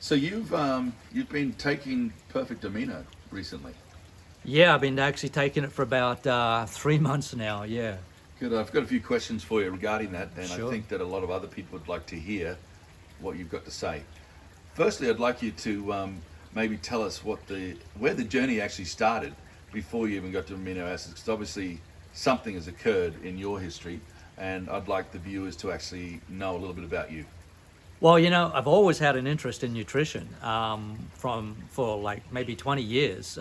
So you've been taking Perfect Amino recently. Yeah, I've been actually taking it for about 3 months now. Yeah, Good. I've got a few questions for you regarding that, and I sure. think that a lot of other people would like to hear what you've got to say. Firstly, I'd like you to maybe tell us where the journey actually started before you even got to amino acids, because obviously something has occurred in your history, and I'd like the viewers to actually know a little bit about you. Well, I've always had an interest in nutrition from for like maybe 20 years.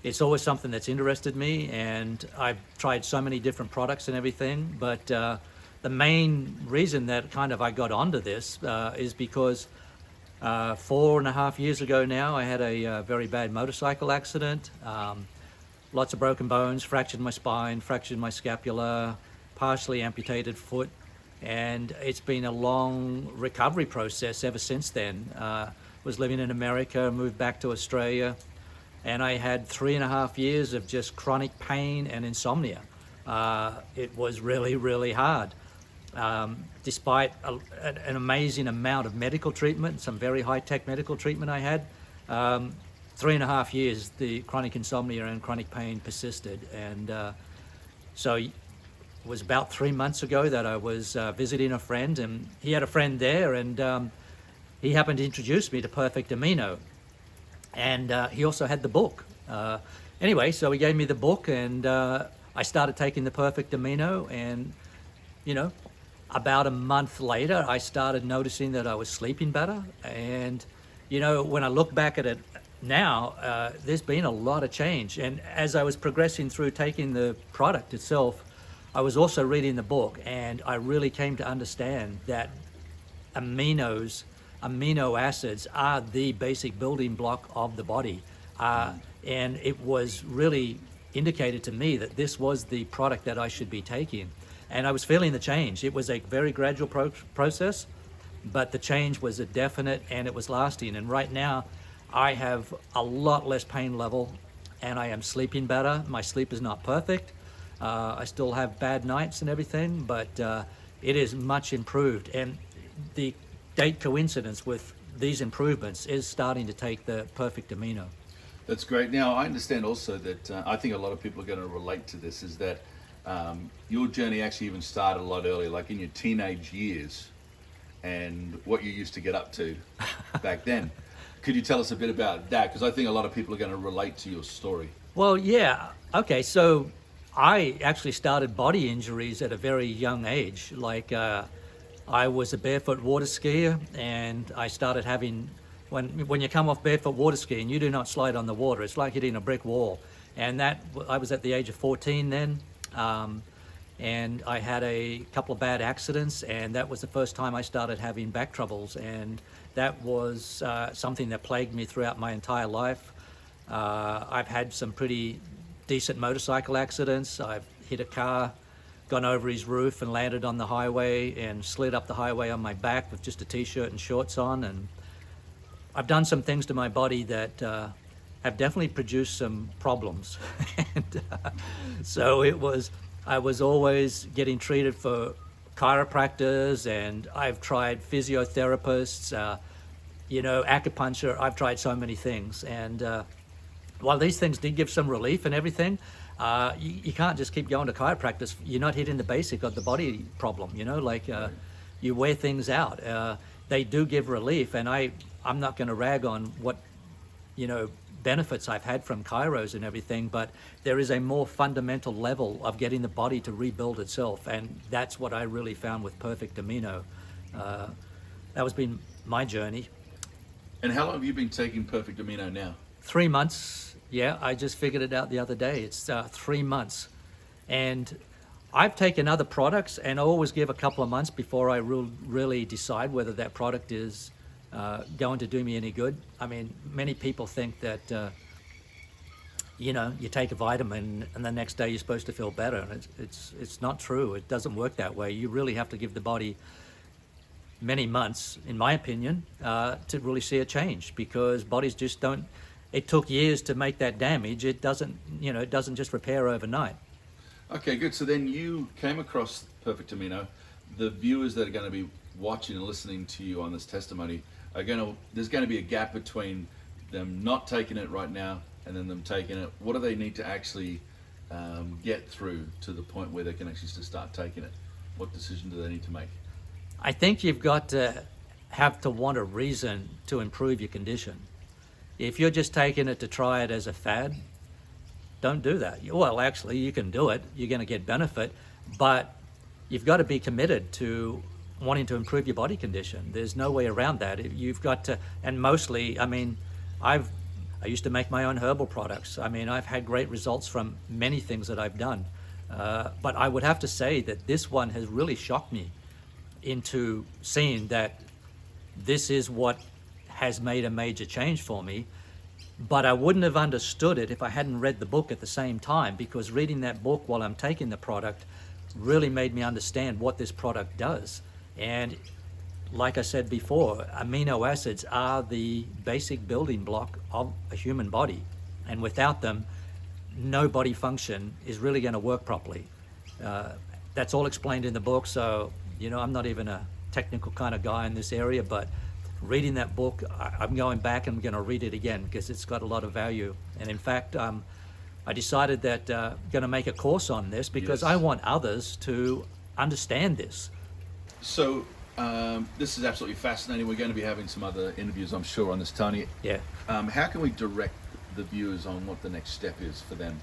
It's always something that's interested me, and I've tried so many different products and everything. But the main reason that kind of I got onto this is because 4.5 years ago now, I had a very bad motorcycle accident. Lots of broken bones, fractured my spine, fractured my scapula, partially amputated foot, and it's been a long recovery process ever since then. Was living in America, moved back to Australia, and I had 3.5 years of just chronic pain and insomnia. It was really, really hard. Despite an amazing amount of medical treatment, some very high-tech medical treatment I had, 3.5 years, the chronic insomnia and chronic pain persisted. And so it was about 3 months ago that I was visiting a friend, and he had a friend there, and he happened to introduce me to Perfect Amino. And he also had the book. Anyway, so he gave me the book, and I started taking the Perfect Amino, and you know, about a month later, I started noticing that I was sleeping better. And, when I look back at it now, there's been a lot of change. And as I was progressing through taking the product itself, I was also reading the book, and I really came to understand that aminos, amino acids are the basic building block of the body. And it was really indicated to me that this was the product that I should be taking. And I was feeling the change. It was a very gradual process, but the change was a definite, and it was lasting. And right now, I have a lot less pain level, and I am sleeping better. My sleep is not perfect. I still have bad nights and everything, but it is much improved. And the date coincidence with these improvements is starting to take the Perfect Amino. That's great. Now, I understand also that I think a lot of people are going to relate to this, is that your journey actually even started a lot earlier, like in your teenage years, and what you used to get up to back then. Could you tell us a bit about that? Because I think a lot of people are going to relate to your story. Well, yeah. Okay, so I actually started body injuries at a very young age. Like I was a barefoot water skier, and I started having, when you come off barefoot water skiing, you do not slide on the water. It's like hitting a brick wall. And I was at the age of 14 then. And I had a couple of bad accidents, and that was the first time I started having back troubles, and that was something that plagued me throughout my entire life. I've had some pretty decent motorcycle accidents. I've hit a car, gone over his roof and landed on the highway, and slid up the highway on my back with just a t-shirt and shorts on. And I've done some things to my body that have definitely produced some problems. And so I was always getting treated for chiropractors, and I've tried physiotherapists, acupuncture. I've tried so many things. And while these things did give some relief and everything, you can't just keep going to chiropractors. You're not hitting the basic of the body problem, you wear things out. They do give relief, and I'm not going to rag on what, benefits I've had from chiros and everything, but there is a more fundamental level of getting the body to rebuild itself, and that's what I really found with Perfect Amino. That has been my journey. And how long have you been taking Perfect Amino now? 3 months. Yeah, I just figured it out the other day. It's 3 months. And I've taken other products, and I always give a couple of months before I really decide whether that product is going to do me any good. I mean, many people think that, you take a vitamin and the next day you're supposed to feel better. And it's not true. It doesn't work that way. You really have to give the body many months, in my opinion, to really see a change, because bodies just don't, it took years to make that damage. It doesn't just repair overnight. Okay, good. So then you came across Perfect Amino. The viewers that are going to be watching and listening to you on this testimony there's going to be a gap between them not taking it right now and then them taking it. What do they need to actually get through to the point where they can actually just start taking it? What decision do they need to make? I think you've got to have to want a reason to improve your condition. If you're just taking it to try it as a fad, don't do that. Well, actually, you can do it. You're going to get benefit, but you've got to be committed to wanting to improve your body condition. There's no way around that. You've got to, and mostly, I mean, I used to make my own herbal products. I mean, I've had great results from many things that I've done. But I would have to say that this one has really shocked me into seeing that this is what has made a major change for me. But I wouldn't have understood it if I hadn't read the book at the same time, because reading that book while I'm taking the product really made me understand what this product does. And like I said before, amino acids are the basic building block of a human body. And without them, no body function is really going to work properly. That's all explained in the book. So, you know, I'm not even a technical kind of guy in this area, but reading that book, I'm going back and I'm going to read it again because it's got a lot of value. And in fact, I decided that I'm going to make a course on this because Yes. I want others to understand this. So this is absolutely fascinating. We're going to be having some other interviews, I'm sure, on this, Tony. Yeah. How can we direct the viewers on what the next step is for them?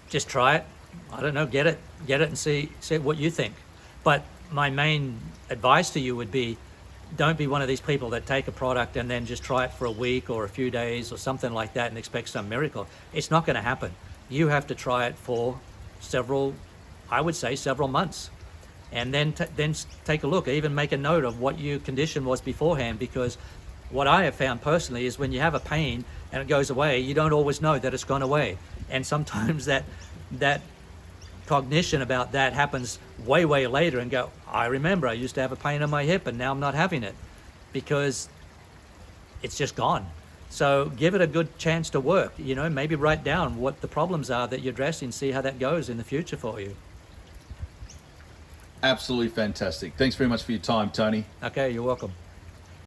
Just try it. I don't know, get it and see what you think. But my main advice to you would be, don't be one of these people that take a product and then just try it for a week or a few days or something like that and expect some miracle. It's not going to happen. You have to try it for several months. And then take a look, even make a note of what your condition was beforehand, because what I have found personally is when you have a pain and it goes away, you don't always know that it's gone away. And sometimes that cognition about that happens way later and go, I remember I used to have a pain in my hip and now I'm not having it because it's just gone. So give it a good chance to work. You know, maybe write down what the problems are that you're addressing, see how that goes in the future for you. Absolutely fantastic. Thanks very much for your time, Tony. Okay, you're welcome.